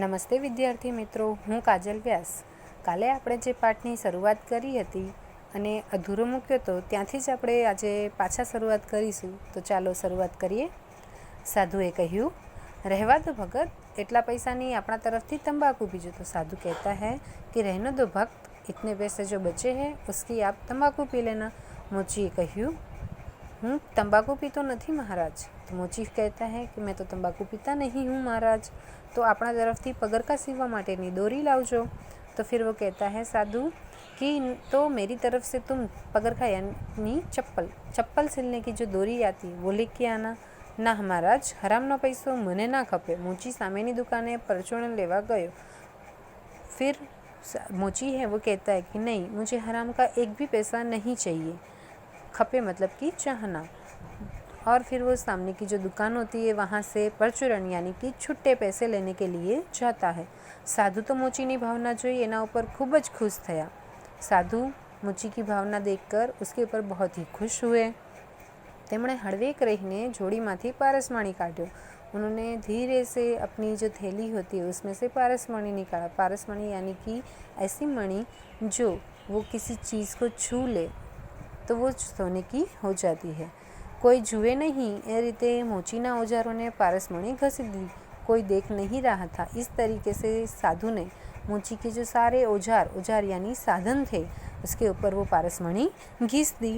નમસ્તે વિદ્યાર્થી મિત્રો, હું કાજલ વ્યાસ. કાલે આપણે જે પાઠની શરૂઆત કરી હતી અને અધૂરો મૂક્યો હતો ત્યાંથી જ આપણે આજે પાછા શરૂઆત કરીશું. તો ચાલો શરૂઆત કરીએ. સાધુએ કહ્યું, રહેવા દો ભગત, એટલા પૈસાની આપણા તરફથી તંબાકુ પીજો. તો સાધુ કહેતા है कि रहने दो भक्त, इतने पैसे जो बचे हैं उसकी आप तंबाकू पी लेना. मोचीએ કહ્યું, હું तंबाकू पीतो नहीं महाराज. तो मोची कहता है कि मैं तो तंबाकू पीता नहीं हूँ महाराज. तो अपना तरफથી पगरखा सीववा माटेनी डोरी लावजो. तो फिर वो कहता है साधु कि तो मेरी तरफ से तुम पगरखा यानी चप्पल सिलने की जो डोरी आती वो लेके आना. ना महाराज, हरामનો પૈસો મને ના ખપે. मोची सामेनी दुकाने परचूरण लेवा गयो. फिर मोची है वो कहता है कि नहीं, मुझे हराम का एक भी पैसा नहीं चाहिए. खपे मतलब कि चाहना. और फिर वो सामने की जो दुकान होती है वहाँ से परचूरण यानी कि छुट्टे पैसे लेने के लिए जाता है. साधु तो मोचीनी भावना જોઈ એના ઉપર ખૂબ જ खुश થયા. साधु मोची की भावना देखकर उसके ऊपर बहुत ही खुश हुए. તેમણે હળવેક રહીને જોડીમાંથી પારસમણી કાઢ્યો. उन्होंने धीरे से अपनी जो थैली होती है उसमें से पारसमणी निकाला. पारसमणी यानी कि ऐसी मणि जो वो किसी चीज़ को छू ले तो वो सोने की हो जाती है. कोई जुए नहीं ए रीते मोचीना औजारों ने पारसमणी घसी दी. कोई देख नहीं रहा था. इस तरीके से साधु ने मोची के जो सारे औजार यानी साधन थे उसके ऊपर वो पारसमणी घीस दी.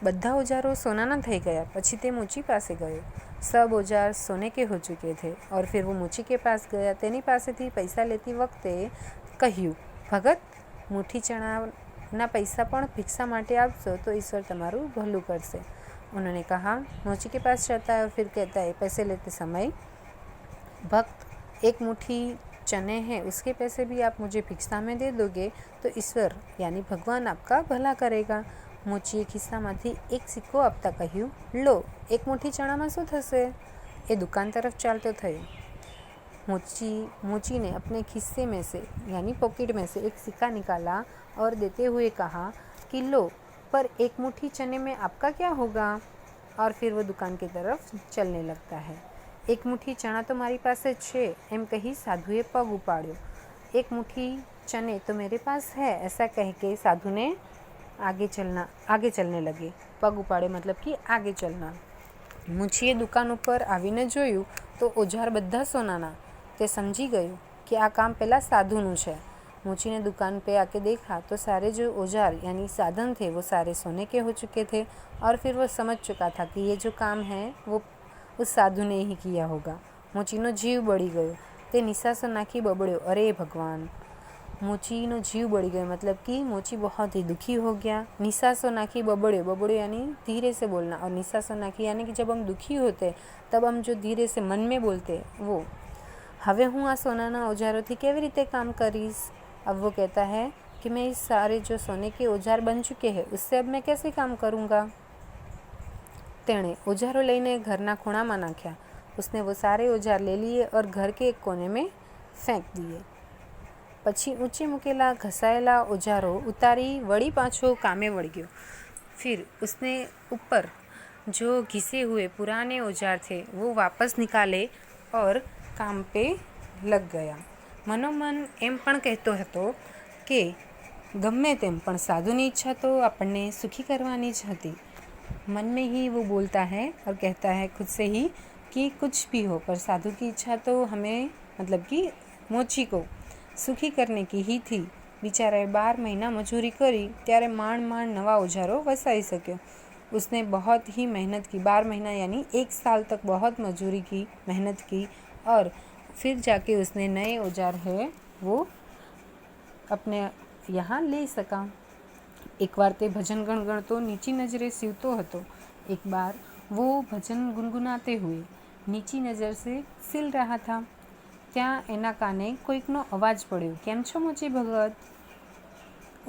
બધા औजारों सोनाना થઈ ગયા. પછી તે મોચી પાસે ગયો. सब औजार सोने के हो चुके थे और फिर वो मोची के पास गया. તેની પાસેથી પૈસા લેતી વખતે કહ્યું, ભગત, મુઠ્ઠી ચણાના પૈસા પણ ભિક્ષા માટે આપશો તો ઈશ્વર તમારું ભલું કરશે. उन्होंने कहा. मोची के पास जाता है और फिर कहता है पैसे लेते समय, भक्त, एक मुट्ठी चने हैं उसके पैसे भी आप मुझे भिक्षा में दे दोगे तो ईश्वर यानी भगवान आपका भला करेगा. मोचीએ ખિસ્સામાંથી એક સિક્કો આપતા કહ્યું, લો, એક મુઠ્ઠી ચણામાં શું થશે? એ દુકાન તરફ ચાલતો થયો. मोची ने अपने खिस्से में से यानी पॉकेट में से एक सिक्का निकाला और देते हुए कहा कि लो, पर एक मुट्ठी चने में आपका क्या होगा? और फिर वो दुकान की तरफ चलने लगता है. एक मुट्ठी चना तो मारी પાસે છે એમ કહી સાધુએ પગ ઉપાડ્યો. एक मुट्ठी चने तो मेरे पास है ऐसा कह के साधु ने आगे चलने लगे. पग उपाड़े मतलब कि आगे चलना. मोचीએ દુકાન ઉપર આવીને જોયું તો ઓજાર બધા સોનાના. તે સમજી ગયો कि આ કામ પહેલાં સાધુનું છે. मोची ने दुकान पे आके देखा तो सारे जो औजार यानी साधन थे वो सारे सोने के हो चुके थे. और फिर वो समझ चुका था कि ये जो काम है वो उस साधु ने ही किया होगा. मोचीनो जीव बળી ગયો. તે નિસાસો નાખી બબડ્યો, अरे भगवान. मोचीनो जीव बળી गयो मतलब कि मोची बहुत ही दुखी हो गया. निसासो नाखी बबड़े यानी धीरे से बोलना, और निसासो नाखी यानी कि जब हम दुखी होते तब हम जो धीरे से मन में बोलते वो. હવે હું આ સોનાના औजारों કેવી રીતે કામ કરીશ? अब वो कहता है कि मैं इस सारे जो सोने के औजार बन चुके हैं उससे अब मैं कैसे काम करूँगा? तेणे औजारों લઈને ઘરના ખૂણામાં નાખ્યા. उसने वो सारे औजार ले लिए और घर के एक कोने में फेंक दिए. પછી ઊંચે મૂકેલા ઘસાયેલા औजारों ઉતારી વળી પાછો કામે વળગ્યો. फिर उसने ऊपर जो घिसे हुए पुराने औजार थे वो वापस निकाले और काम पे लग गया. મનોમન એમ પણ કહેતો હતો કે ગમે તેમ પણ સાધુની ઈચ્છા તો આપણને સુખી કરવાની જ હતી. मन में ही वो बोलता है और कहता है खुद से ही कि कुछ भी हो पर साधु की इच्छा तो हमें मतलब कि मोची को सुखी करने की ही थी. बेचाराए 12 महीना मजूरी करी ત્યારે માંડ नवा औजारों वसाई सक्यो. उसने बहुत ही मेहनत की. 12 महीना यानी 1 साल तक बहुत मजूरी की, मेहनत की और फिर जाके उसने नए औजार है वो अपने यहाँ ले सका. एक बार તે ભજન ગણગણતો નીચી નજરે સીવતો હતો. एक बार वो भजन गुनगुनाते हुए नीची नज़र से सिल रहा था. ત્યાં એના કાને કોઈકનો અવાજ પડ્યો, કેમ છો મોચી ભગત?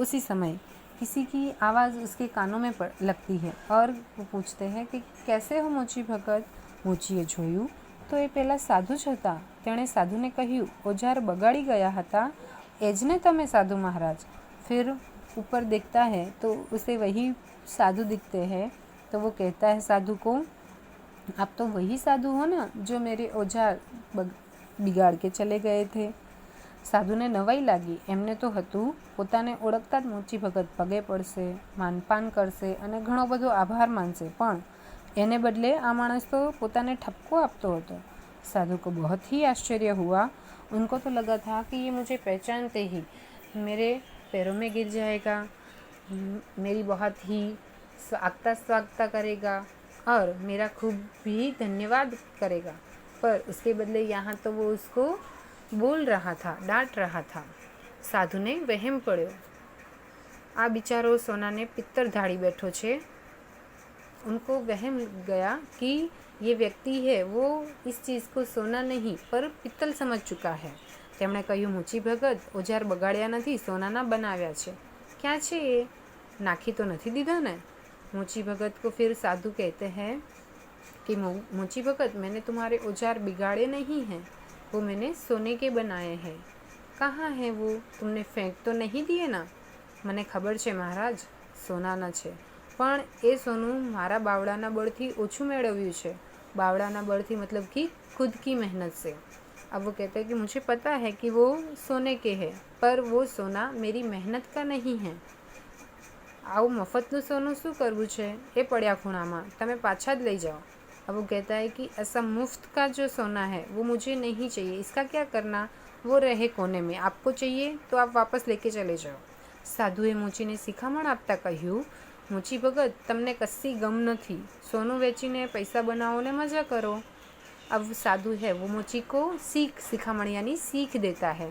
उसी समय किसी की आवाज़ उसके कानों में लगती है और वो पूछते हैं कि कैसे हो मोची भगत? મોચીએ જોયું તો એ પહેલાં સાધુ જ હતા. તેણે સાધુને કહ્યું, औजार બગાડી ગયા હતા એ જ ને તમે साधु महाराज? फिर ऊपर देखता है तो उसे वही साधु दिखते हैं. तो वो कहता है साधु को, आप तो वही साधु हो ना जो मेरे औजार बिगाड़ के चले गए थे? સાધુને નવાઈ લાગી. એમને તો હતું પોતાને ઓળખતા જ મોચી ભગત પગે પડશે, માનપાન કરશે અને ઘણો બધો આભાર માનશે, પણ એને બદલે આ માણસ તો પોતાને ઠપકો આપતો હતો. साधु को बहुत ही आश्चर्य हुआ. उनको तो लगा था कि ये मुझे पहचानते ही मेरे पैरों में गिर जाएगा, मेरी बहुत ही स्वागता करेगा और मेरा खूब भी धन्यवाद करेगा, पर उसके बदले यहाँ तो वो उसको बोल रहा था, डांट रहा था. સાધુને વહેમ પડ્યો, આ બિચારો સોનાને પિત્તર ધાડી બેઠો છે. उनको वहम गया कि ये व्यक्ति है वो इस चीज़ को सोना नहीं पर पित्तल समझ चुका है. તેમણે કહ્યું, મૂચી ભગત, ઓજાર બગાડ્યા નથી, સોનાના બનાવ્યા છે. ક્યાં છે એ? નાખી તો નથી દીધા ને? मूची भगत को फिर साधु कहते हैं कि मूची भगत, मैंने तुम्हारे औजार बिगाड़े नहीं हैं, वो मैंने सोने के बनाए हैं. कहाँ है वो? तुमने फेंक तो नहीं दिए ना? મને ખબર છે મહારાજ, સોનાના છે, પણ એ સોનું મારા બાવડાના બળથી ઓછું મેળવ્યું છે. बावड़ाना बड़थी मतलब कि खुद की मेहनत से. अब वो कहते हैं कि मुझे पता है कि वो सोने के हैं, पर वो सोना मेरी मेहनत का नहीं है. આવું મફતનું સોનું શું કરવું છે? એ પડ્યા ખૂણામાં, તમે પાછા જ લઈ જાઓ. अब वो कहता है कि ऐसा मुफ्त का जो सोना है वो मुझे नहीं चाहिए, इसका क्या करना, वो रहे कोने में, आपको चाहिए तो आप वापस लेके चले जाओ. સાધુએ મૂચીને શિખામણ આપતા કહ્યું, મૂચી ભગત, તમને કશી ગમ નથી, સોનું વેચીને પૈસા બનાવો ને મજા કરો. अब साधु है वो मूची को सिखामण यानी सीख देता है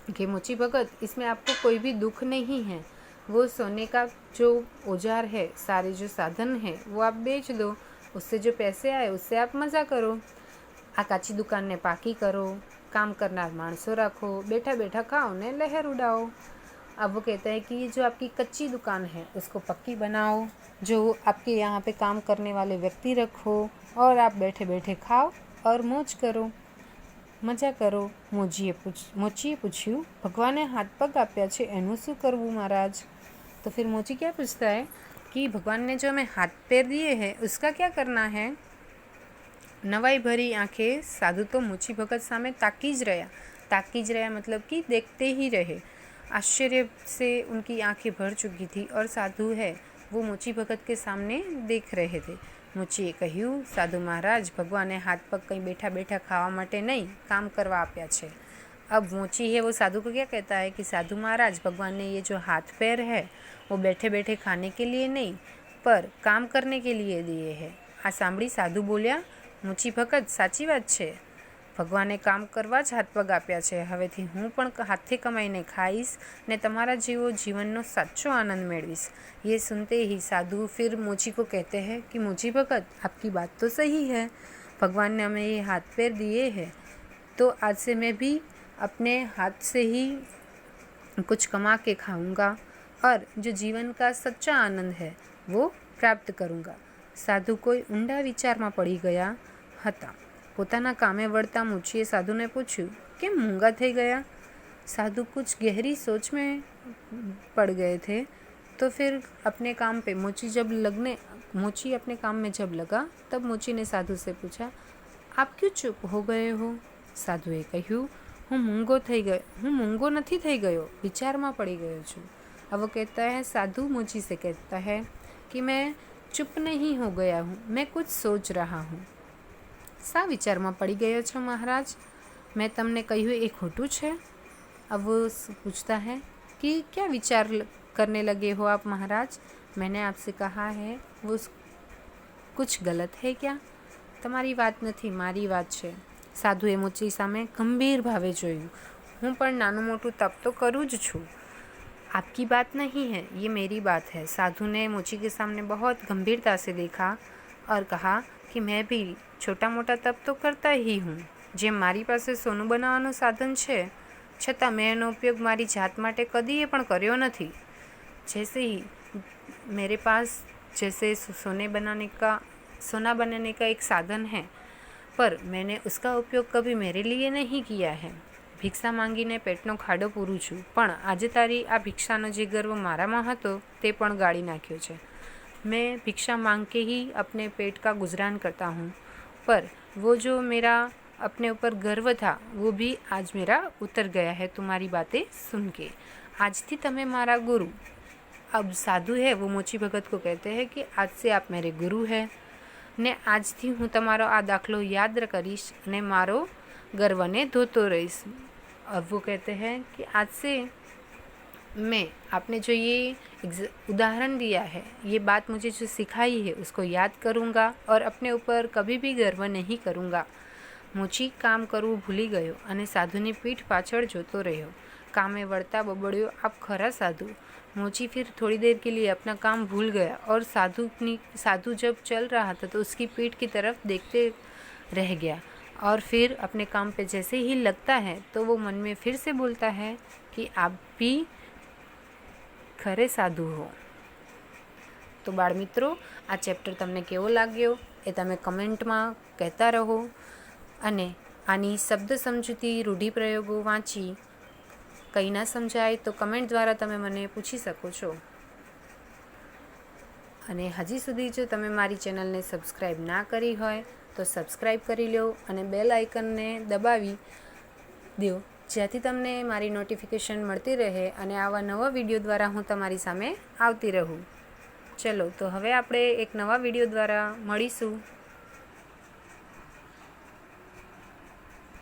कि मूची भगत, इसमें आपको कोई भी दुख नहीं है. वो सोने का जो औजार है, सारे जो साधन है वो आप बेच दो, उससे जो पैसे आए उससे आप मज़ा करो. आ काची दुकान ने पाकी करो, काम करना माणसों रखो, बैठा बैठा खाओ ने लहर उड़ाओ. अब वो कहता है कि ये जो आपकी कच्ची दुकान है उसको पक्की बनाओ, जो आपके यहाँ पे काम करने वाले व्यक्ति रखो और आप बैठे बैठे खाओ और मौज करो, मजा करो. मोचीए पूछ्યું, भगवाने हाथ पग आप्या छे एનું શું કરવું महाराज? तो फिर मोची क्या पूछता है कि भगवान ने जो हमें हाथ पैर दिए हैं उसका क्या करना है? नवाई भरी आंखें साधु तो मूची भगत सामे ताकी ज रहा मतलब कि देखते ही रहे. आश्चर्य से उनकी आंखें भर चुकी थी और साधु है वो मूची भगत के सामने देख रहे थे. મૂચીએ કહ્યું, સાધુ મહારાજ, ભગવાને हाथ पग कहीं बैठा बैठा खावा माटे नहीं, काम करवा आप्या छे. अब मूची है वो साधु को क्या कहता है कि साधु महाराज, भगवान ने ये जो हाथ पैर है वो बैठे बैठे खाने के लिए नहीं पर काम करने के लिए दिए हैं. आ सांभળી साधु बोल्या, મૂચી ભગત, સાચી વાત છે, ભગવાને કામ કરવા જ હાથ પગ આપ્યા છે. હવેથી હું પણ હાથથી કમાઈને ખાઈશ ને તમારા જેવો જીવનનો સાચો આનંદ મેળવીશ. ये सुनते ही साधु फिर मूची को कहते हैं कि मूची भगत, आपकी बात तो सही है, भगवान ने हमें ये हाथ पैर दिए हैं, तो आज से मैं भी अपने हाथ से ही कुछ कमा के खाऊंगा और जो जीवन का सच्चा आनंद है वो प्राप्त करूंगा. साधु कोई ઊંડા વિચારમાં પડી ગયા હતા. પોતાના કામે વળતા મૂચીએ સાધુને પૂછ્યું, કેમ મૂંગા થઈ ગયા? साधु कुछ गहरी सोच में पड़ गए थे. तो फिर अपने काम पे मूची अपने काम में जब लगा तब मूची ने साधु से पूछा, आप क्यों चुप हो गए हो? साधुए કહ્યું, હું મૂંગો નથી થઈ ગયો, વિચારમાં પડી ગયો છું. अब वो कहता है, साधु मूची से कहता है कि मैं चुप नहीं हो गया हूँ, मैं कुछ सोच रहा हूँ. શા વિચારમાં પડી ગયો છો મહારાજ? મેં તમને કહ્યું એ ખોટું છે? अब वो पूछता है कि क्या विचार करने लगे हो आप महाराज? मैंने आपसे कहा है वो कुछ गलत है क्या? તમારી વાત નથી, મારી વાત છે. સાધુએ મૂચી સામે ગંભીર ભાવે જોયું. હું પણ નાનું મોટું તપ તો કરું જ છું. आपकी बात नहीं है, ये मेरी बात है. साधु ने मूची के सामने बहुत गंभीरता से देखा और कहा कि मैं भी छोटा मोटा तप तो करता ही हूँ. જેમ મારી પાસે સોનું બનાવવાનું સાધન છે, છતાં મેં એનો ઉપયોગ મારી જાત માટે કદીએ પણ કર્યો નથી. जैसे ही मेरे पास जैसे सोना बनाने का एक साधन है, पर मैंने उसका उपयोग कभी मेरे लिए नहीं किया है. ભિક્ષા માંગીને પેટનો ખાડો પૂરું છું, પણ આજે તારી આ ભિક્ષાનો જે ગર્વ મારામાં હતો તે પણ ગાળી નાખ્યો છે. मैं भिक्षा मांग के ही अपने पेट का गुजरान करता हूँ, पर वो जो मेरा अपने ऊपर गर्व था वो भी आज मेरा उतर गया है तुम्हारी बातें सुन के। आज थी तमे मारा गुरु। अब साधु है वो मोची भगत को कहते हैं कि आज से आप मेरे गुरु हैं ने આજથી હું તમારો આ દાખલો યાદ કરીશ અને મારો गर्वने धोतो रहीश। और वो कहते हैं कि आज से मैं आपने जो ये उदाहरण दिया है, ये बात मुझे जो सिखाई है उसको याद करूँगा और अपने ऊपर कभी भी गर्व नहीं करूँगा। मोची काम करવું ભૂલી ગયો અને સાધુની પીઠ પાછળ જોતો રહ્યો। कामे वળતા બબડ્યો, आप खरा साधु। मोची फिर थोड़ी देर के लिए अपना काम भूल गया और साधु जब चल रहा था तो उसकी पीठ की तरफ देखते रह गया। और फिर अपने काम पे जैसे ही लगता है तो वो मन में फिर से बोलता है कि आप भी खरे साधु हो। तो बाळ मित्रों, आ चेप्टर तमने केवो लाग्यो ए तमे कमेंटमां कहेता रहो अने आनी शब्द समजूती रूढ़िप्रयोगो वाँची કંઈ ના સમજાય તો કમેન્ટ દ્વારા તમે મને પૂછી શકો છો। અને હજી સુધી જો તમે મારી ચેનલને સબસ્ક્રાઈબ ના કરી હોય તો સબસ્ક્રાઈબ કરી લો અને બેલ આઇકનને દબાવી દો, જેથી તમને મારી નોટિફિકેશન મળતી રહે અને આવા નવા વિડીયો દ્વારા હું તમારી સામે આવતી રહું। ચલો તો હવે આપણે એક નવા વિડીયો દ્વારા મળીશું।